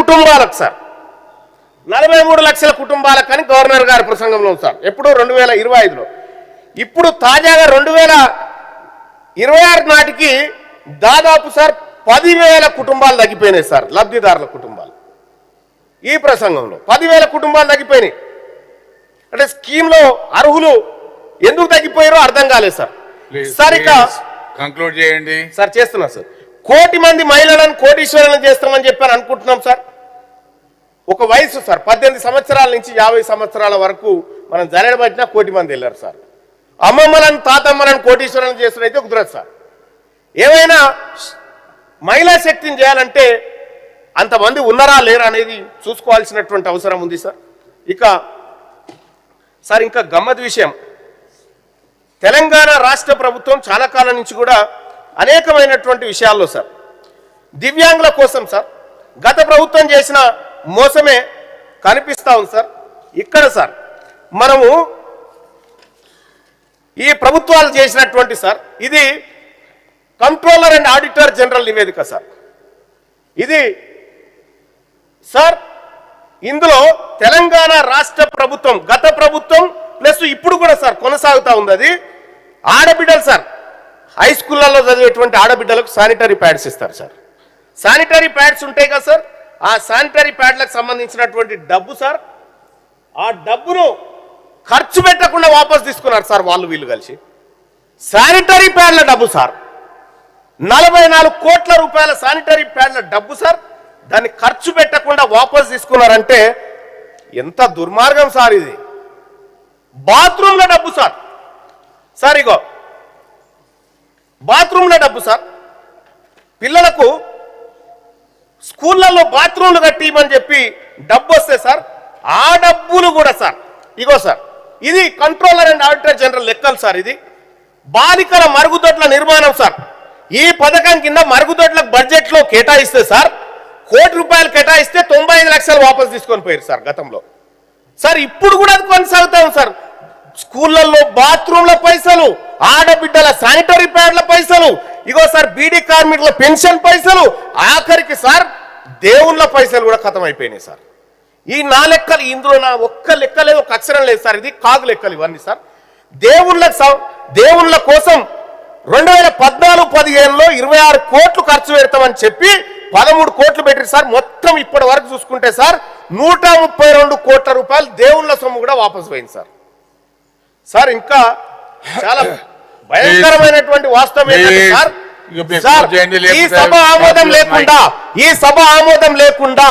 కుటుంబాలకు సార్, 43 లక్షల కుటుంబాలకు అని గవర్నర్ గారి ప్రసంగంలో సార్, ఎప్పుడు 2025లో. ఇప్పుడు తాజాగా 2026 నాటికి దాదాపు సార్ 10,000 కుటుంబాలు తగ్గిపోయినాయి సార్, లబ్ధిదారుల కుటుంబాలు. ఈ ప్రసంగంలో 10,000 కుటుంబాలు తగ్గిపోయినాయి. అంటే స్కీమ్లో అర్హులు ఎందుకు తగ్గిపోయారో అర్థం కాలేదు సార్. సార్ ఇక కంక్లూడ్ చేయండి సార్. చేస్తున్నా సార్. 1 కోటి మంది మహిళలను కోటీశ్వరులను చేస్తామని చెప్పని అనుకుంటున్నాం సార్. ఒక వయసు సార్ 18 సంవత్సరాల నుంచి 50 సంవత్సరాల వరకు మనం జరగబట్టినా 1 కోటి మంది వెళ్ళారు సార్. అమ్మమ్మలను తాతమ్మలను కోటీశ్వరులను చేస్తున్నైతే కుదరదు సార్. ఏమైనా మహిళా శక్తిని చేయాలంటే అంతమంది ఉన్నారా లేరా అనేది చూసుకోవాల్సినటువంటి అవసరం ఉంది సార్. ఇక సార్ ఇంకా గమ్మత్ విషయం, తెలంగాణ రాష్ట్ర ప్రభుత్వం చాలా కాలం నుంచి కూడా అనేకమైనటువంటి విషయాల్లో సార్ దివ్యాంగుల కోసం సార్ గత ప్రభుత్వం చేసిన మోసమే కనిపిస్తా ఉంది సార్. ఇక్కడ సార్ మనము ఈ ప్రభుత్వాలు చేసినటువంటి సార్ ఇది కంట్రోలర్ అండ్ ఆడిటర్ జనరల్ నివేదిక సార్. ఇది సార్ ఇందులో తెలంగాణ రాష్ట్ర ప్రభుత్వం గత ప్రభుత్వం ప్లస్ ఇప్పుడు కూడా సార్ కొనసాగుతూ ఉంది. అది ఆడబిడ్డలు సార్, హై స్కూళ్ళల్లో చదివేటువంటి ఆడబిడ్డలకు శానిటరీ ప్యాడ్స్ ఇస్తారు సార్. శానిటరీ ప్యాడ్స్ ఉంటాయి కదా సార్, ఆ శానిటరీ ప్యాడ్లకు సంబంధించినటువంటి డబ్బు సార్, ఆ డబ్బును ఖర్చు పెట్టకుండా వాపసు తీసుకున్నారు సార్ వాళ్ళు వీళ్ళు కలిసి. శానిటరీ ప్యాడ్ల డబ్బు సార్, 44 కోట్ల రూపాయల శానిటరీ ప్యాడ్ల డబ్బు సార్, దాన్ని ఖర్చు పెట్టకుండా వాపసు తీసుకున్నారంటే ఎంత దుర్మార్గం సార్ ఇది. బాత్రూంల డబ్బు సార్, సార్ ఇగో బాత్రూంల డబ్బు సార్, పిల్లలకు స్కూళ్ళల్లో బాత్రూంలు కట్టిమని చెప్పి డబ్బు వస్తే సార్ ఆ డబ్బులు కూడా సార్ ఇగో సార్ ఇది కంట్రోలర్ అండ్ ఆడిటర్ జనరల్ లెక్కలు సార్. ఇది బాలికల మరుగుదొడ్ల నిర్మాణం సార్, ఈ పథకం కింద మరుగుదొడ్ల బడ్జెట్లో కేటాయిస్తే సార్ 1 కోటి రూపాయలు కేటాయిస్తే 95 లక్షలు వాపసు తీసుకొని పోయారు సార్ గతంలో. సార్ ఇప్పుడు కూడా అది కొనసాగుతాం సార్. స్కూళ్ళల్లో బాత్రూంల పైసలు, ఆడబిడ్డల శానిటరీ ప్యాడ్ల పైసలు, ఇగో సార్ బీడీ కార్మికుల పెన్షన్ పైసలు, ఆఖరికి సార్ దేవుళ్ళ పైసలు కూడా ఖతం అయిపోయినాయి సార్. ఈ 4 లెక్కలు, ఇందులో నా ఒక్క లెక్క లేదు, ఒక అక్షరం లేదు సార్. ఇది కాగు లెక్కలు ఇవన్నీ సార్. దేవుళ్ళ కోసం 2014-15లో 26 కోట్లు ఖర్చు పెడతామని చెప్పి 13 కోట్లు పెట్టారు సార్. మొత్తం ఇప్పటి వరకు చూసుకుంటే సార్ 132 కోట్ల రూపాయలు దేవుళ్ళ సొమ్ము కూడా వాపసు పోయింది సార్. సార్ ఇంకా చాలా భయంకరమైనటువంటి వాస్తవం ఏంటంటే సార్, ఈ సభ ఆమోదం లేకుండా